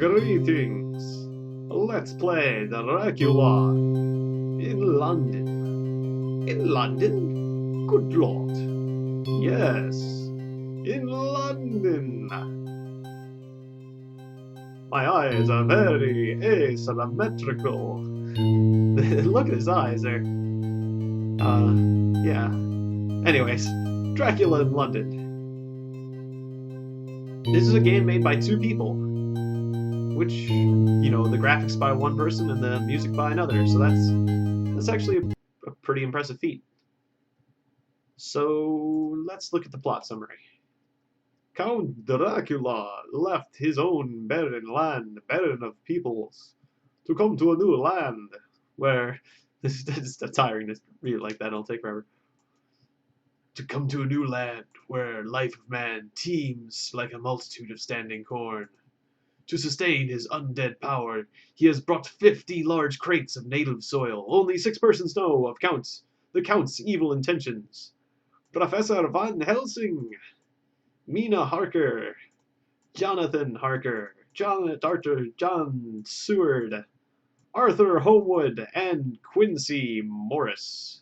Greetings. Let's play Dracula in London. In London? Good Lord. Yes, in London. My eyes are very asymmetrical. Look at his eyes there. Yeah. Anyways, Dracula in London. This is a game made by two people, which, you know, the graphics by one person and the music by another, so that's actually a pretty impressive feat. So let's look at the plot summary. Count Dracula left his own barren land, barren of peoples, to come to a new land where this is tiring to read it like that. It'll take forever. To come to a new land where life of man teems like a multitude of standing corn. To sustain his undead power, he has brought 50 large crates of native soil. Only 6 persons know of the Count's evil intentions. Professor Van Helsing, Mina Harker, Jonathan Harker, John Seward, Arthur Homewood, and Quincy Morris.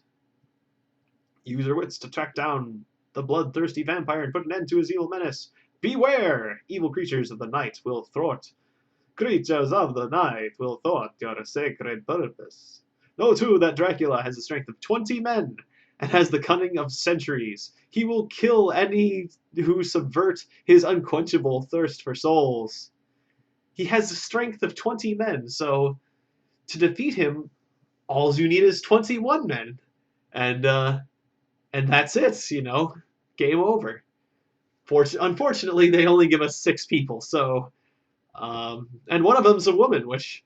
Use your wits to track down the bloodthirsty vampire and put an end to his evil menace. Beware! Evil creatures of the night will thwart. Creatures of the night will thwart your sacred purpose. Know too that Dracula has the strength of 20 men and has the cunning of centuries. He will kill any who subvert his unquenchable thirst for souls. He has the strength of 20 men, so to defeat him, all you need is 21 men. And that's it, you know, game over. Unfortunately, they only give us 6 people, so, and one of them's a woman, which,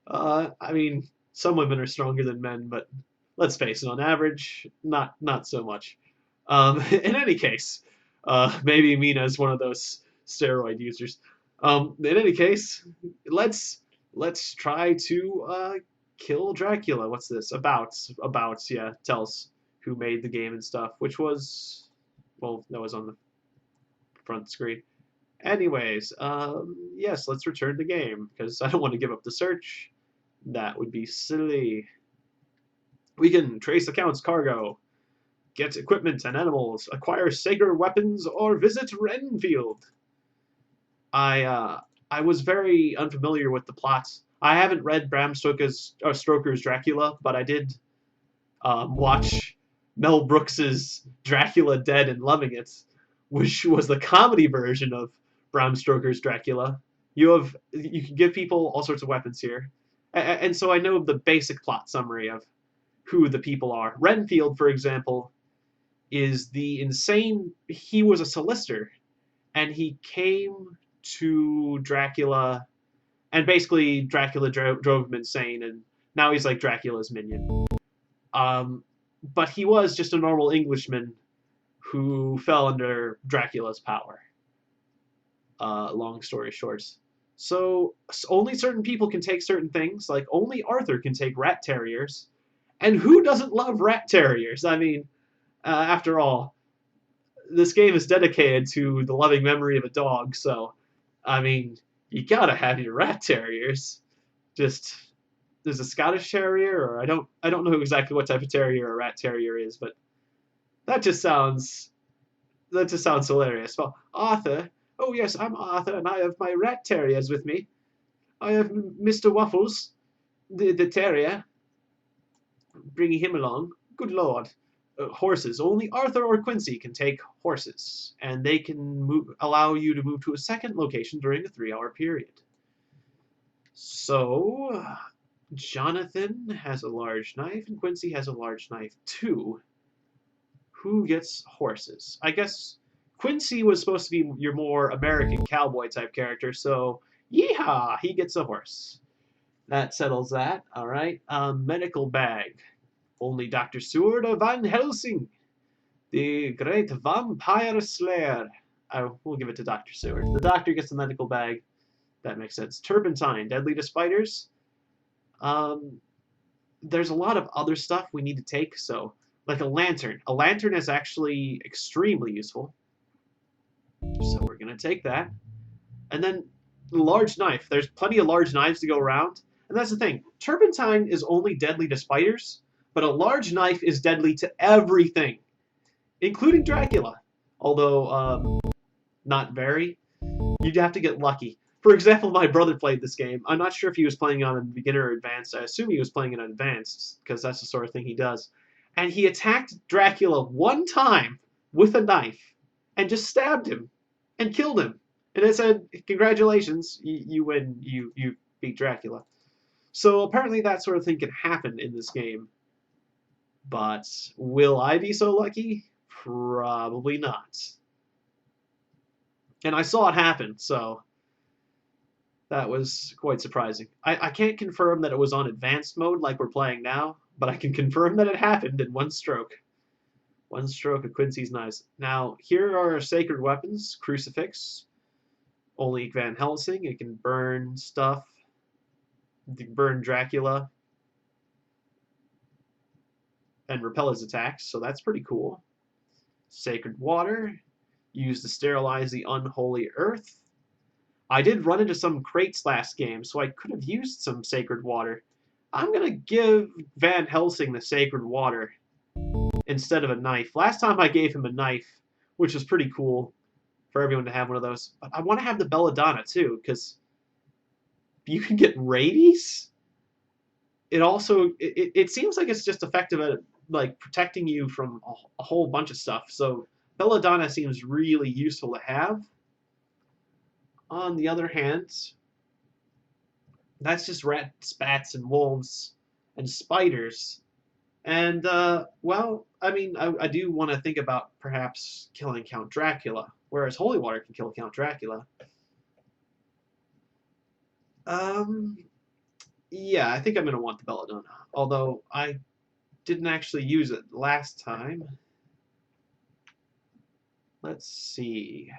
I mean, some women are stronger than men, but let's face it, on average, not so much. In any case, maybe Mina's one of those steroid users. In any case, let's try to kill Dracula. What's this about? Yeah, tells who made the game and stuff, which was, well, that was on the front screen. Anyways, yes, let's return the game, because I don't want to give up the search. That would be silly. We can trace the Count's cargo, get equipment and animals, acquire sacred weapons, or visit Renfield. I was very unfamiliar with the plot. I haven't read Bram Stoker's Dracula, but I did watch Mel Brooks's Dracula Dead and loving it, which was the comedy version of Bram Stoker's Dracula. You can give people all sorts of weapons here, and so I know the basic plot summary of who the people are. Renfield, for example, is the insane. He was a solicitor, and he came to Dracula, and basically Dracula drove him insane, and now he's like Dracula's minion. But he was just a normal Englishman who fell under Dracula's power. Long story short. So only certain people can take certain things, like only Arthur can take rat terriers. And who doesn't love rat terriers? I mean, after all, this game is dedicated to the loving memory of a dog, so, I mean, you gotta have your rat terriers. Just, there's a Scottish Terrier, or I don't know exactly what type of terrier a rat terrier is, but that just sounds hilarious. Well, Arthur, oh yes, I'm Arthur, and I have my rat terriers with me. I have Mr. Waffles, the terrier, bringing him along. Good lord. Horses. Only Arthur or Quincy can take horses, and they can allow you to move to a second location during a 3-hour period. So, Jonathan has a large knife, and Quincy has a large knife too. Who gets horses? I guess Quincy was supposed to be your more American cowboy type character, so yeehaw, he gets a horse. That settles that. All right. Medical bag. Only Dr. Seward or Van Helsing, the great vampire slayer. We'll give it to Dr. Seward. The doctor gets the medical bag. That makes sense. Turpentine, deadly to spiders. There's a lot of other stuff we need to take, so, like a lantern. A lantern is actually extremely useful. So we're going to take that. And then large knife. There's plenty of large knives to go around. And that's the thing. Turpentine is only deadly to spiders, but a large knife is deadly to everything, including Dracula. Although, not very. You'd have to get lucky. For example, my brother played this game. I'm not sure if he was playing on a beginner or advanced. I assume he was playing it on advanced, because that's the sort of thing he does. And he attacked Dracula one time with a knife and just stabbed him and killed him. And it said, congratulations, you win, you beat Dracula. So apparently that sort of thing can happen in this game. But will I be so lucky? Probably not. And I saw it happen, so that was quite surprising. I can't confirm that it was on advanced mode like we're playing now, but I can confirm that it happened in one stroke. One stroke of Quincy's knives. Now, here are our sacred weapons. Crucifix. Only Van Helsing. It can burn stuff. It can burn Dracula. And repel his attacks, so that's pretty cool. Sacred water. Used to sterilize the unholy earth. I did run into some crates last game, so I could have used some sacred water. I'm going to give Van Helsing the sacred water instead of a knife. Last time I gave him a knife, which was pretty cool for everyone to have one of those. But I want to have the belladonna too, because you can get rabies? It seems like it's just effective at like protecting you from a whole bunch of stuff. So belladonna seems really useful to have. On the other hand, that's just rats, bats, and wolves, and spiders. And, well, I mean, I do want to think about perhaps killing Count Dracula, whereas holy water can kill Count Dracula. Yeah, I think I'm going to want the belladonna, although I didn't actually use it last time. Let's see.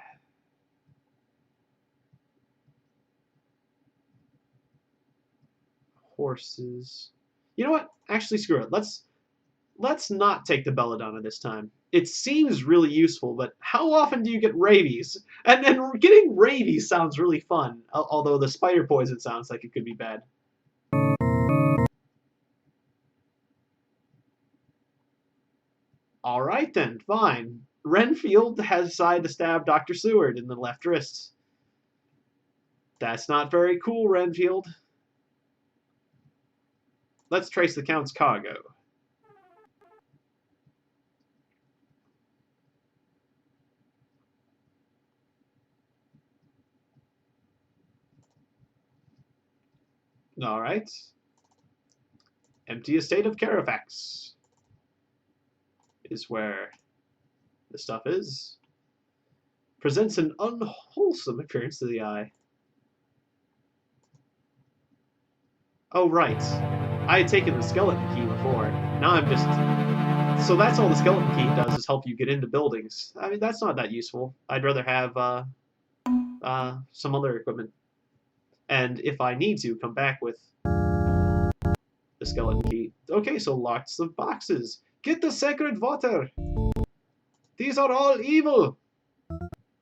Horses. You know what? Actually, screw it. Let's not take the belladonna this time. It seems really useful, but how often do you get rabies? And then getting rabies sounds really fun, although the spider poison sounds like it could be bad. All right then, fine. Renfield has decided to stab Dr. Seward in the left wrist. That's not very cool, Renfield. Let's trace the Count's cargo. All right. Empty estate of Carafax is where the stuff is. Presents an unwholesome appearance to the eye. Oh, right. I had taken the skeleton key before. Now I'm just... So that's all the skeleton key does, is help you get into buildings. I mean, that's not that useful. I'd rather have some other equipment. And if I need to, come back with the skeleton key. Okay, so lots of boxes. Get the sacred water. These are all evil.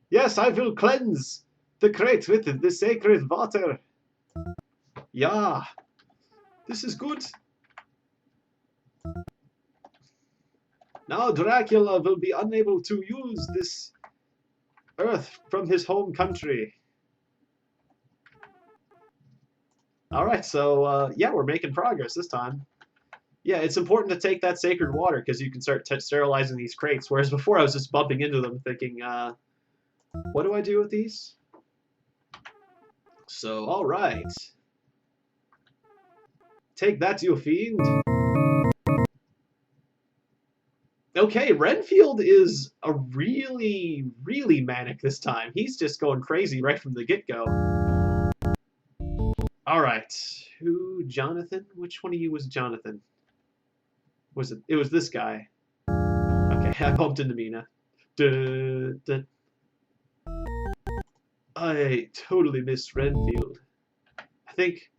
Yes, I will cleanse the crate with the sacred water. Yeah. This is good. Now Dracula will be unable to use this earth from his home country. Alright, so, yeah, we're making progress this time. Yeah, it's important to take that sacred water, because you can start sterilizing these crates, whereas before I was just bumping into them thinking, what do I do with these? So, alright. Take that, you fiend. Okay, Renfield is a really, really manic this time. He's just going crazy right from the get-go. Alright. Who? Jonathan? Which one of you was Jonathan? Was it? It was this guy. Okay, I bumped into Mina. I totally missed Renfield. I think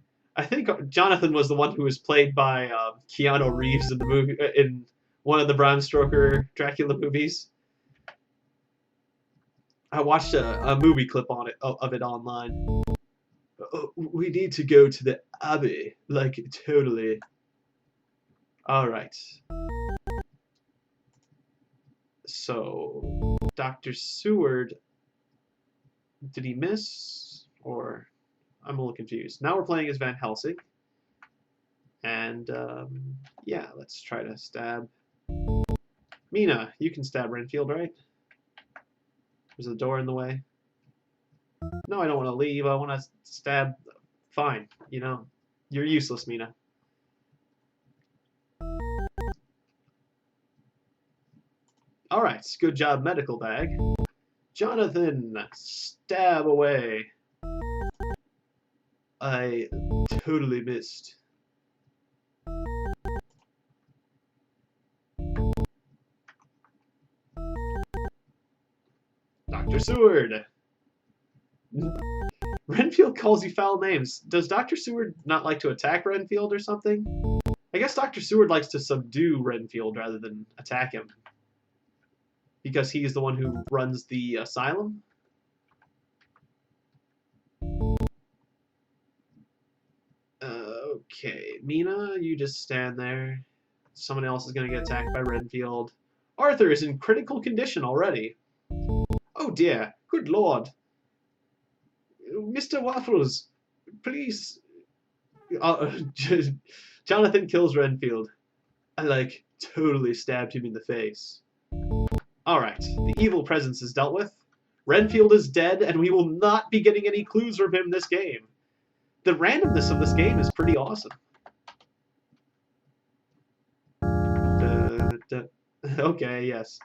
Jonathan was the one who was played by Keanu Reeves in the movie, in one of the Bram Stoker Dracula movies. I watched a movie clip on it of it online. We need to go to the Abbey. Like, totally. Alright. So, Dr. Seward, did he miss? Or, I'm a little confused. Now we're playing as Van Helsing. And, yeah, let's try to stab. Mina, you can stab Renfield, right? There's a door in the way. No, I don't want to leave. I want to stab. Fine, you know. You're useless, Mina. Alright, good job, medical bag. Jonathan, stab away. I totally missed. Dr. Seward. Renfield calls you foul names. Does Dr. Seward not like to attack Renfield or something? I guess Dr. Seward likes to subdue Renfield rather than attack him. Because he's the one who runs the asylum? Okay, Mina, you just stand there. Someone else is going to get attacked by Renfield. Arthur is in critical condition already. Oh dear, good lord. Mr. Waffles, please. Jonathan kills Renfield. I, like, totally stabbed him in the face. Alright, the evil presence is dealt with. Renfield is dead, and we will not be getting any clues from him this game. The randomness of this game is pretty awesome. Okay, yes.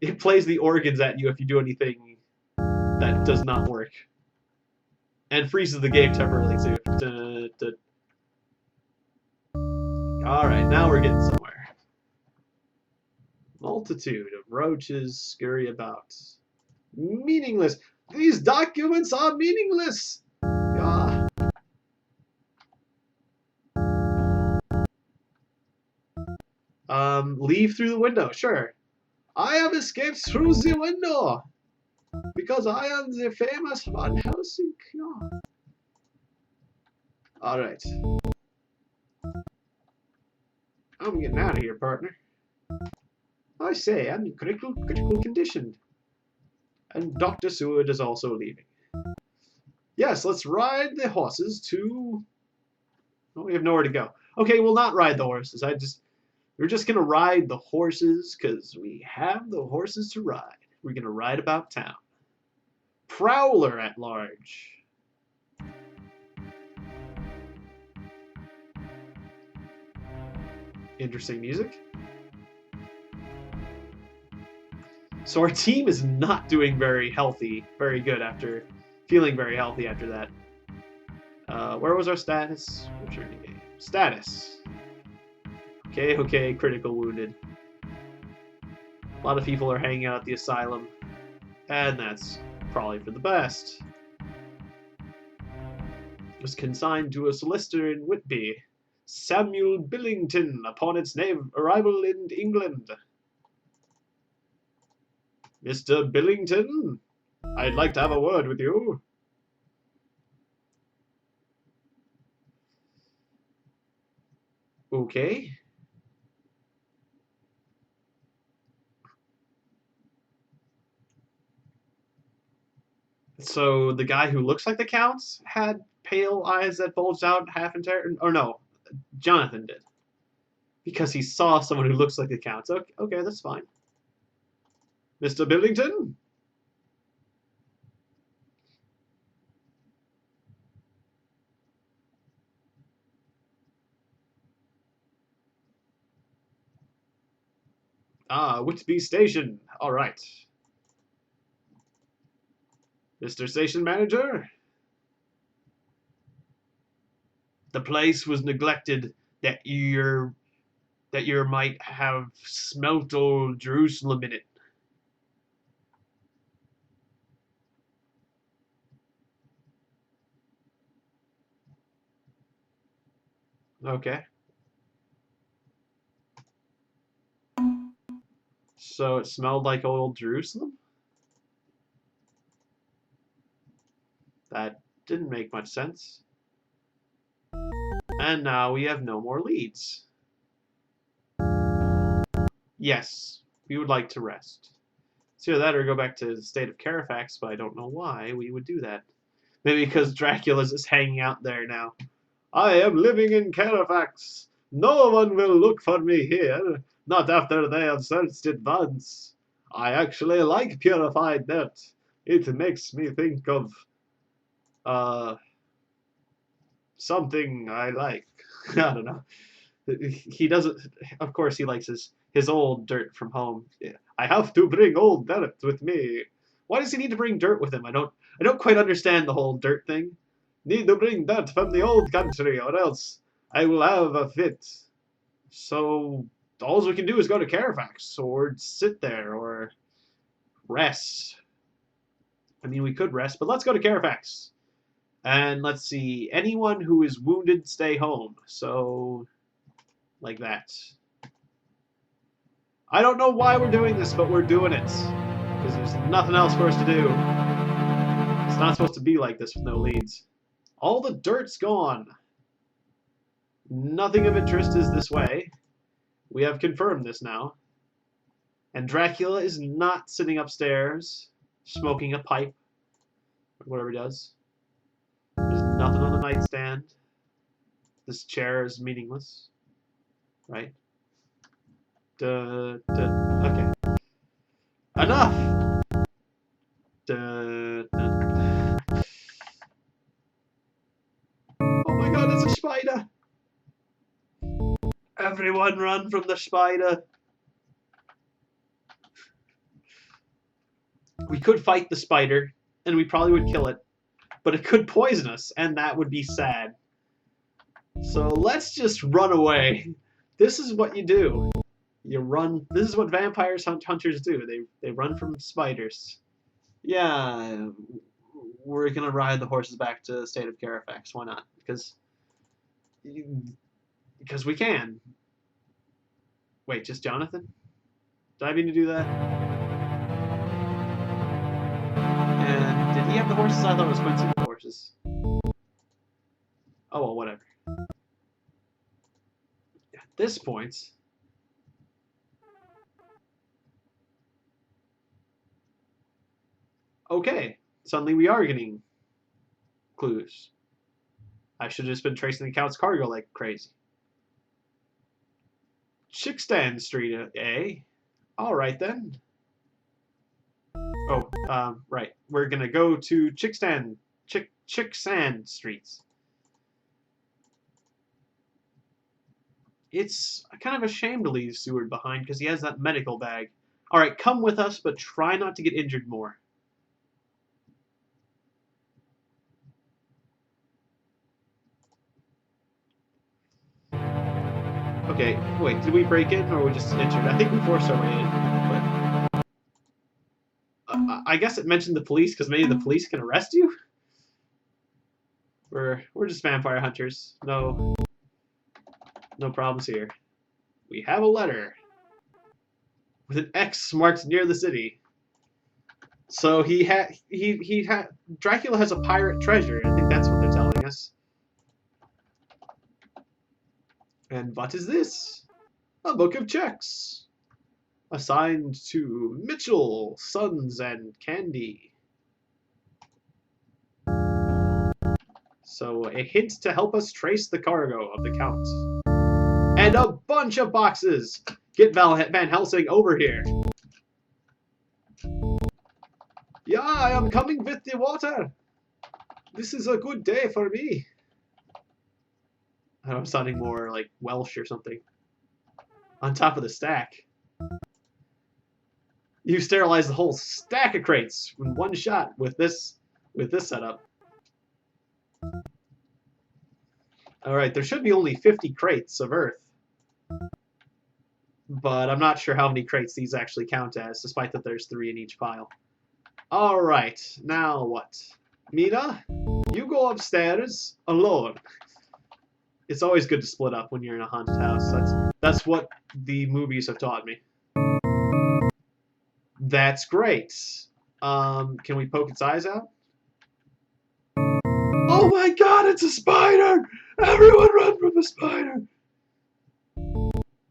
It plays the organs at you if you do anything that does not work. And freezes the game temporarily, too. Alright, now we're getting somewhere. Multitude of roaches scurry about. Meaningless! These documents are meaningless! Ah. Leave through the window, sure. I have escaped through the window! Because I am the famous Van Helsing. Yeah. Alright. I'm getting out of here, partner. I say, I'm in critical condition. And Dr. Seward is also leaving. Yes, let's ride the horses to... Oh, we have nowhere to go. Okay, we'll not ride the horses. We're just gonna ride the horses because we have the horses to ride. We're gonna ride about town. Prowler at large. Interesting music. So our team is not doing very good after feeling very healthy after that. Where was our status? Returning game. Status. Okay, critical wounded. A lot of people are hanging out at the asylum, and that's probably for the best. Was consigned to a solicitor in Whitby, Samuel Billington, upon its arrival in England. Mr. Billington, I'd like to have a word with you. Okay. So the guy who looks like the Count had pale eyes that bulged out half in terror? Or no, Jonathan did. Because he saw someone who looks like the Count. Okay, that's fine. Mr. Billington? Ah, Whitby Station. All right. Mr. Station Manager? The place was neglected that you might have smelt old Jerusalem in it. Okay. So it smelled like old Jerusalem? That Didn't make much sense. And now we have no more leads. Yes, we would like to rest. It's either that or go back to the state of Carafax, but I don't know why we would do that. Maybe because Dracula's just hanging out there now. I am living in Carafax. No one will look for me here, not after they have searched it once. I actually like purified dirt. It makes me think of, something I like. I don't know. He doesn't. Of course, he likes his old dirt from home. I have to bring old dirt with me. Why does he need to bring dirt with him? I don't quite understand the whole dirt thing. Need to bring dirt from the old country, or else I will have a fit. So all we can do is go to Carafax, or sit there, or rest. I mean, we could rest, but let's go to Carafax. And let's see, anyone who is wounded, stay home. So, like that. I don't know why we're doing this, but we're doing it. Because there's nothing else for us to do. It's not supposed to be like this with no leads. All the dirt's gone. Nothing of interest is this way. We have confirmed this now. And Dracula is not sitting upstairs, smoking a pipe, or whatever he does. There's nothing on the nightstand. This chair is meaningless. Right? Duh, duh. Okay. Enough! Duh, duh. Oh my god, it's a spider! Everyone run from the spider! We could fight the spider, and we probably would kill it. But it could poison us, and that would be sad. So let's just run away. This is what you do. You run. This is what vampires hunters do. They run from spiders. Yeah, we're gonna ride the horses back to the state of Carafax. Why not? Because we can. Wait, just Jonathan? Did I mean to do that? And did he have the horses? I thought it was Quincy with the horses. Oh well, whatever. At this point. Okay, suddenly we are getting clues. I should have just been tracing the Count's cargo like crazy. Chickstand Street, eh? Alright then. Oh, right. We're gonna go to Chicksand Streets. It's kind of a shame to leave Seward behind because he has that medical bag. Alright, come with us, but try not to get injured more. Okay, wait, did we break in or were we just injured? I think we forced our way in, but... I guess it mentioned the police because maybe the police can arrest you? We're just vampire hunters. No problems here. We have a letter with an X marked near the city. So Dracula has a pirate treasure. I think that's what they're telling us. And what is this? A book of checks. Assigned to Mitchell, Sons, and Candy. So, a hint to help us trace the cargo of the Count. And a bunch of boxes! Get Van Helsing over here. Yeah, I am coming with the water. This is a good day for me. I'm sounding more like Welsh or something. On top of the stack. You sterilize the whole stack of crates in one shot with this setup. Alright, there should be only 50 crates of Earth. But I'm not sure how many crates these actually count as, despite that there's 3 in each pile. Alright, now what? Mina, you go upstairs alone. It's always good to split up when you're in a haunted house. That's what the movies have taught me. That's great. Can we poke its eyes out? Oh my god, it's a spider! Everyone run from the spider!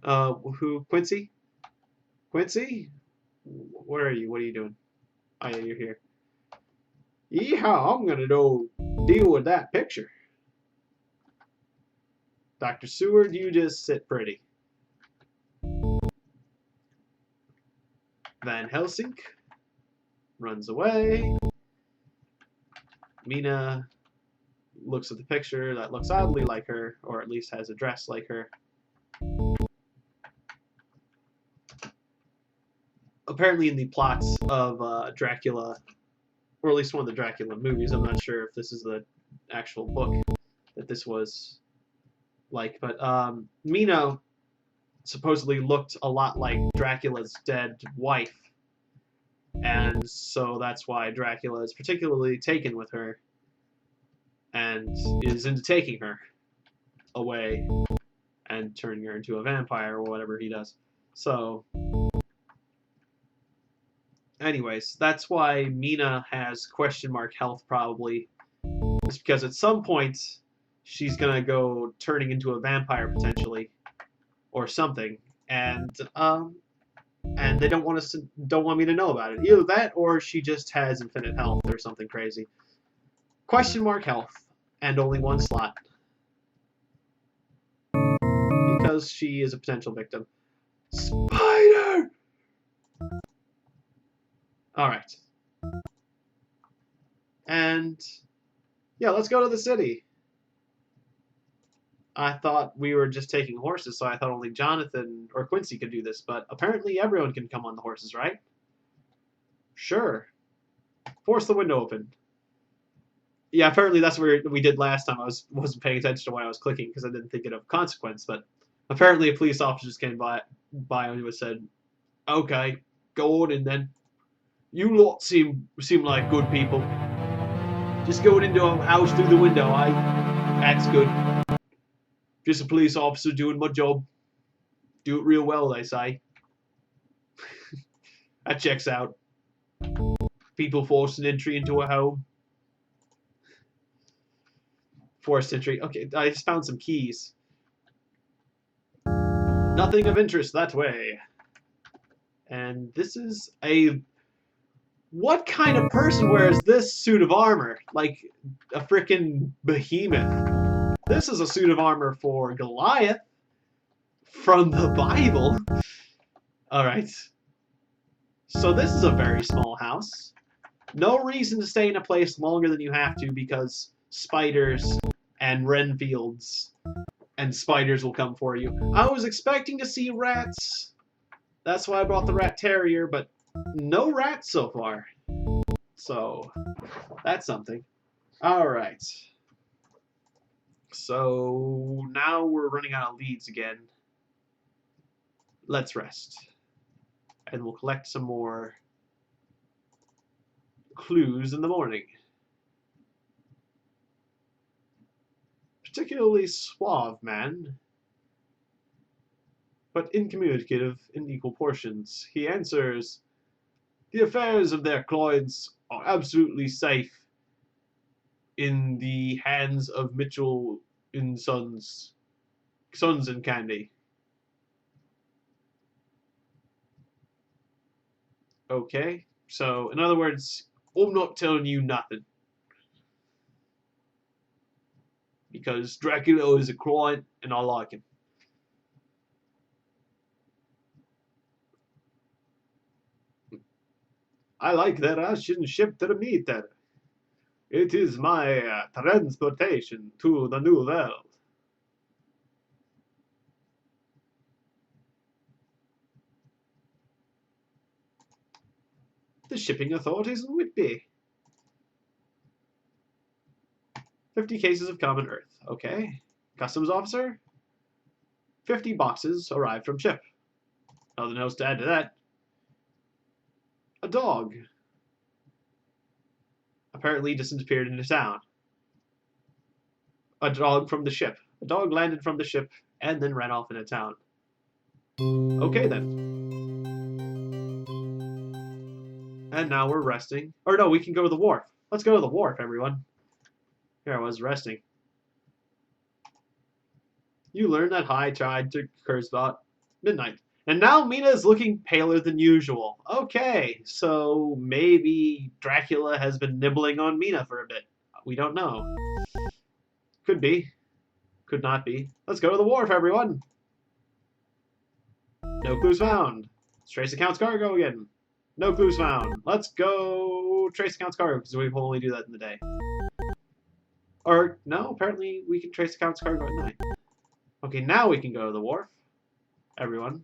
Who? Quincy? Quincy? Where are you? What are you doing? Oh yeah, you're here. Yeehaw, I'm gonna go deal with that picture. Dr. Seward, you just sit pretty. Van Helsing runs away. Mina looks at the picture that looks oddly like her, or at least has a dress like her. Apparently in the plots of Dracula, or at least one of the Dracula movies, I'm not sure if this is the actual book that this was like, but Mina supposedly looked a lot like Dracula's dead wife, and so that's why Dracula is particularly taken with her and is into taking her away and turning her into a vampire or whatever he does. So anyways, that's why Mina has question mark health probably. It's because at some point she's gonna go turning into a vampire potentially, or something, and they don't want me to know about it. Either that, or she just has infinite health or something crazy. Question mark health, and only one slot, because she is a potential victim. Spider. All right. And yeah, let's go to the city. I thought we were just taking horses, so I thought only Jonathan or Quincy could do this, but apparently everyone can come on the horses, right? Sure. Force the window open. Yeah, apparently that's what we did last time. I wasn't paying attention to what I was clicking because I didn't think it of consequence, but apparently a police officer just came by and said, "Okay, go on in then. You lot seem like good people. Just going into a house through the window, that's good. Just a police officer doing my job. Do it real well, they say." That checks out. People forcing entry into a home. Forced entry. Okay, I just found some keys. Nothing of interest that way. And this is a... What kind of person wears this suit of armor? Like a freaking behemoth. This is a suit of armor for Goliath from the Bible. Alright. So this is a very small house. No reason to stay in a place longer than you have to because spiders and Renfields and spiders will come for you. I was expecting to see rats. That's why I brought the rat terrier, but no rats so far. So that's something. Alright. So now we're running out of leads again. Let's rest. And we'll collect some more clues in the morning. Particularly suave man, but incommunicative in equal portions. He answers, "The affairs of their clients are absolutely safe in the hands of Mitchell and Sons and Candy." Okay, so in other words, I'm not telling you nothing. Because Dracula is a client and I like him. I like that I shouldn't ship to the meter. It is my transportation to the new world. The shipping authorities in Whitby. 50 cases of common earth. Okay. Customs officer. 50 boxes arrived from ship. Nothing else to add to that. A dog. Apparently disappeared into town. A dog from the ship. A dog landed from the ship and then ran off into town. Okay then. And now we're resting. Or no, we can go to the wharf. Let's go to the wharf, everyone. Here I was resting. You learn that high tide occurs about midnight. And now Mina is looking paler than usual. Okay, so maybe Dracula has been nibbling on Mina for a bit. We don't know. Could be. Could not be. Let's go to the wharf, everyone. No clues found. Let's trace accounts cargo again. No clues found. Let's go trace accounts cargo, because we can only do that in the day. Or, no, apparently we can trace accounts cargo at night. Okay, now we can go to the wharf. Everyone.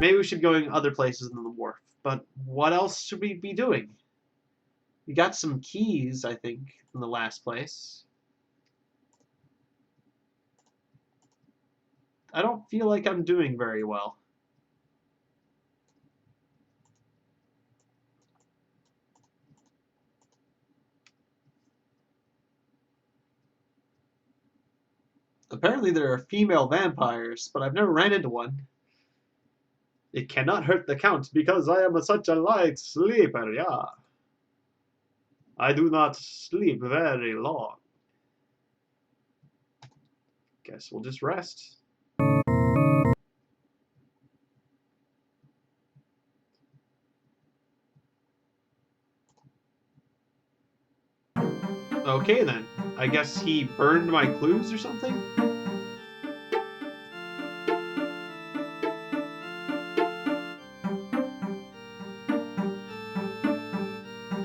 Maybe we should go in other places than the wharf. But what else should we be doing? We got some keys, I think, in the last place. I don't feel like I'm doing very well. Apparently there are female vampires, but I've never ran into one. It cannot hurt the Count, because I am such a light sleeper, yeah. I do not sleep very long. Guess we'll just rest. Okay then. I guess he burned my clues or something?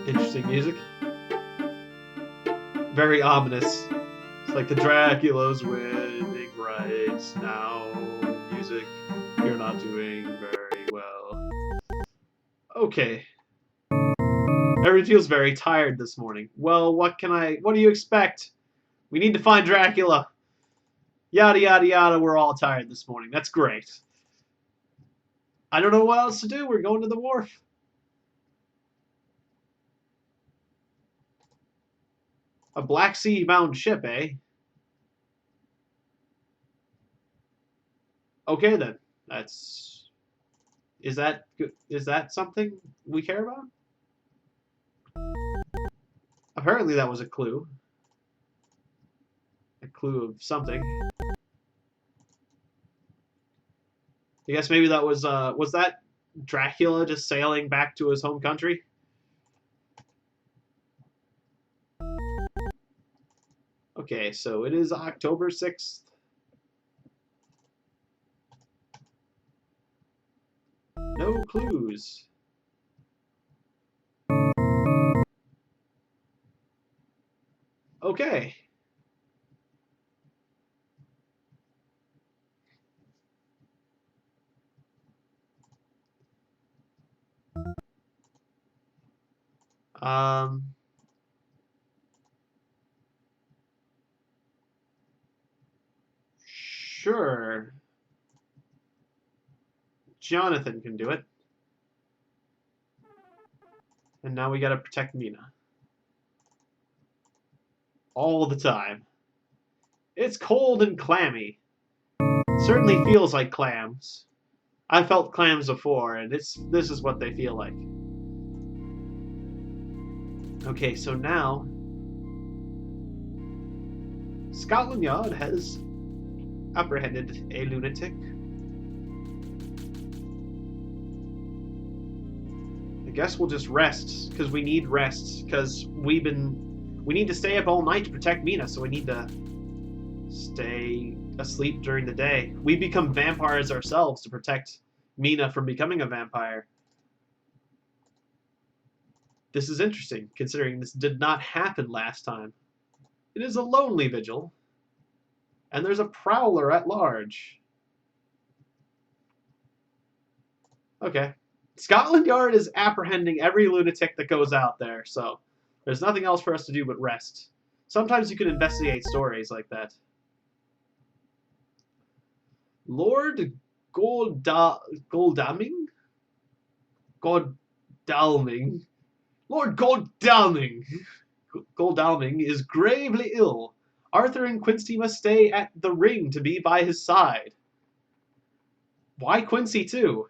Interesting music. Very ominous. It's like the Dracula's winning right now. Music, you're not doing very well. Okay. Everyone feels very tired this morning. Well, what do you expect? We need to find Dracula. Yada, yada, yada, we're all tired this morning. That's great. I don't know what else to do. We're going to the wharf. A Black Sea-bound ship, eh? Okay, then. Is that something we care about? Apparently that was a clue. A clue of something. I guess maybe that was that Dracula just sailing back to his home country? Okay, so it is October 6th. No clues. Okay. Sure. Jonathan can do it. And now we gotta protect Mina. All the time. It's cold and clammy. Certainly feels like clams. I felt clams before, and this is what they feel like. Okay, so now Scotland Yard has apprehended a lunatic. I guess we'll just rest, because we need rest, because we need to stay up all night to protect Mina, so we need to stay asleep during the day. We become vampires ourselves to protect Mina from becoming a vampire. This is interesting, considering this did not happen last time. It is a lonely vigil, and there's a prowler at large. Okay. Scotland Yard is apprehending every lunatic that goes out there, so there's nothing else for us to do but rest. Sometimes you can investigate stories like that. Lord Godalming? Godalming? Lord Godalming! Godalming is gravely ill. Arthur and Quincy must stay at the ring to be by his side. Why Quincy too?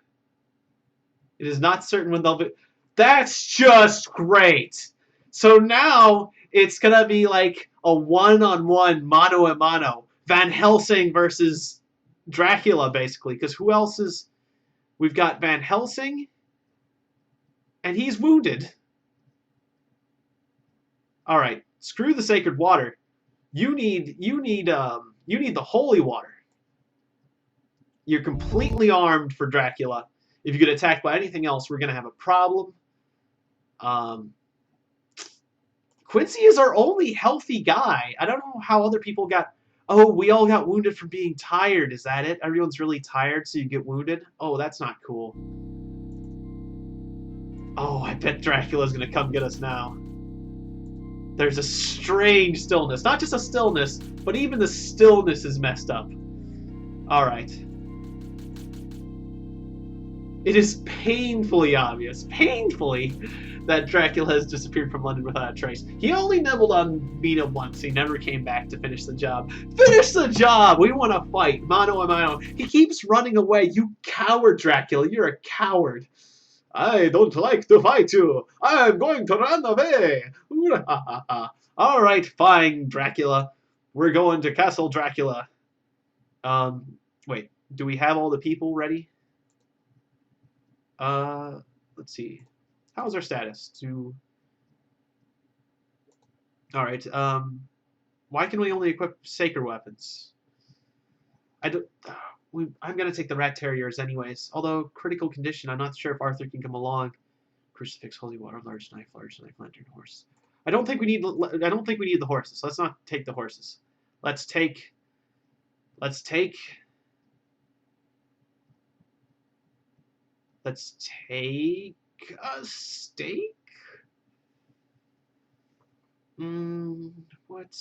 It is not certain when they'll be... That's just great! So now it's gonna be like a one-on-one, mano a mano, Van Helsing versus Dracula, basically. Because who else is? We've got Van Helsing, and he's wounded. All right, screw the sacred water. You need the holy water. You're completely armed for Dracula. If you get attacked by anything else, we're gonna have a problem. Um, Quincy is our only healthy guy. I don't know how other people got. Oh, we all got wounded from being tired. Is that it? Everyone's really tired, so you get wounded? Oh, that's not cool. Oh, I bet Dracula's gonna come get us now. There's a strange stillness. Not just a stillness, but even the stillness is messed up. Alright. It is painfully obvious, painfully, that Dracula has disappeared from London without a trace. He only nibbled on Mina once. He never came back to finish the job. Finish the job! We want to fight. Mano a mano. He keeps running away. You coward, Dracula. You're a coward. I don't like to fight you. I'm going to run away. All right, fine, Dracula. We're going to Castle Dracula. Wait. Do we have all the people ready? Let's see. How's our status? All right. Why can we only equip sacred weapons? I'm gonna take the rat terriers anyways. Although critical condition, I'm not sure if Arthur can come along. Crucifix, holy water, large knife, lantern, horse. I don't think we need the horses. Let's not take the horses. Let's take a steak. What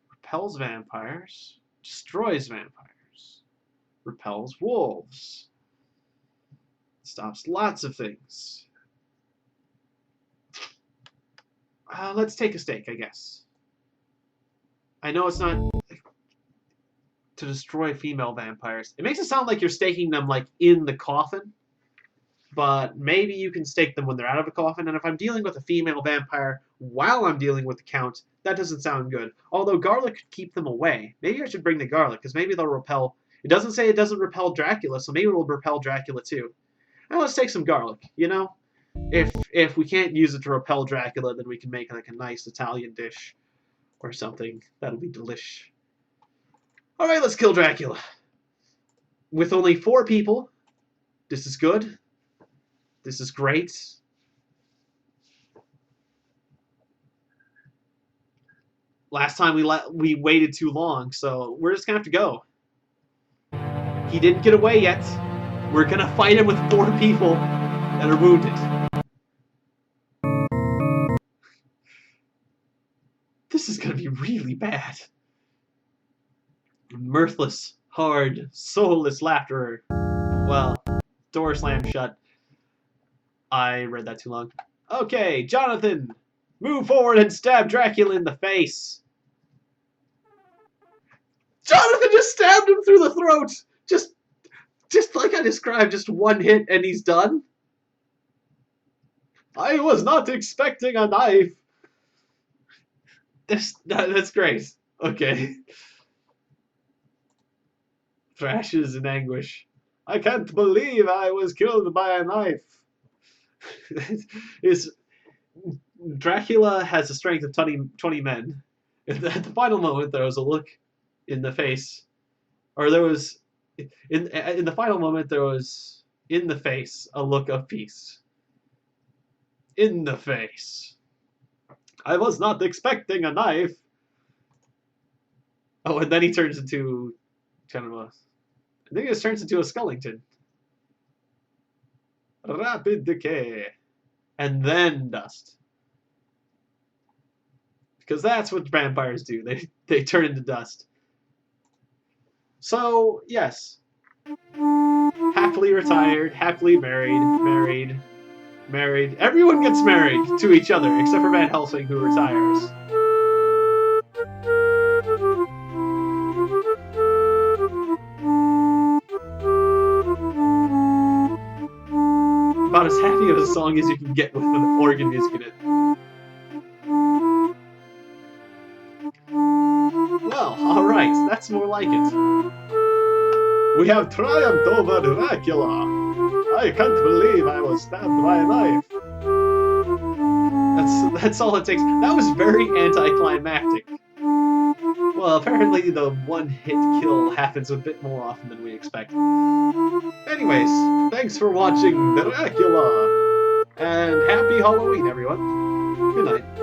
repels vampires? Destroys vampires. Repels wolves. Stops lots of things. Let's take a steak, I guess. I know it's not to destroy female vampires. It makes it sound like you're staking them like in the coffin, but maybe you can stake them when they're out of a coffin. And if I'm dealing with a female vampire while I'm dealing with the count, that doesn't sound good. Although garlic could keep them away. Maybe I should bring the garlic, because maybe they'll repel. It doesn't say it doesn't repel Dracula, so maybe it will repel Dracula too. Now let's take some garlic, you know? If we can't use it to repel Dracula, then we can make like a nice Italian dish or something. That'll be delish. Alright, let's kill Dracula. With only 4 people. This is good. This is great. Last time we waited too long, so we're just gonna have to go. He didn't get away yet. We're gonna fight him with 4 people that are wounded. This is gonna be really bad. Mirthless, hard, soulless laughter. Well, door slammed shut. I read that too long. Okay, Jonathan, move forward and stab Dracula in the face. Jonathan just stabbed him through the throat. Just like I described, just one hit and he's done. I was not expecting a knife. That's great. Okay. Thrashes in anguish. I can't believe I was killed by a knife. Dracula has a strength of 20 men. At the final moment, there was a look in the face, or there was in the final moment there was in the face a look of peace. In the face. I was not expecting a knife. Oh, and then he turns into kind of a. I think he just turns into a Skullington. Rapid decay. And then dust. Because that's what vampires do. They turn into dust. So, yes. Happily retired, happily married. Everyone gets married to each other, except for Van Helsing, who retires. About as happy of a song as you can get with an organ music in it. right. That's more like it. We have triumphed over Dracula. I can't believe I was stabbed by a knife. That's all it takes. That was very anticlimactic. Well, apparently the one-hit kill happens a bit more often than we expect. Anyways, thanks for watching Dracula, and happy Halloween, everyone. Good night.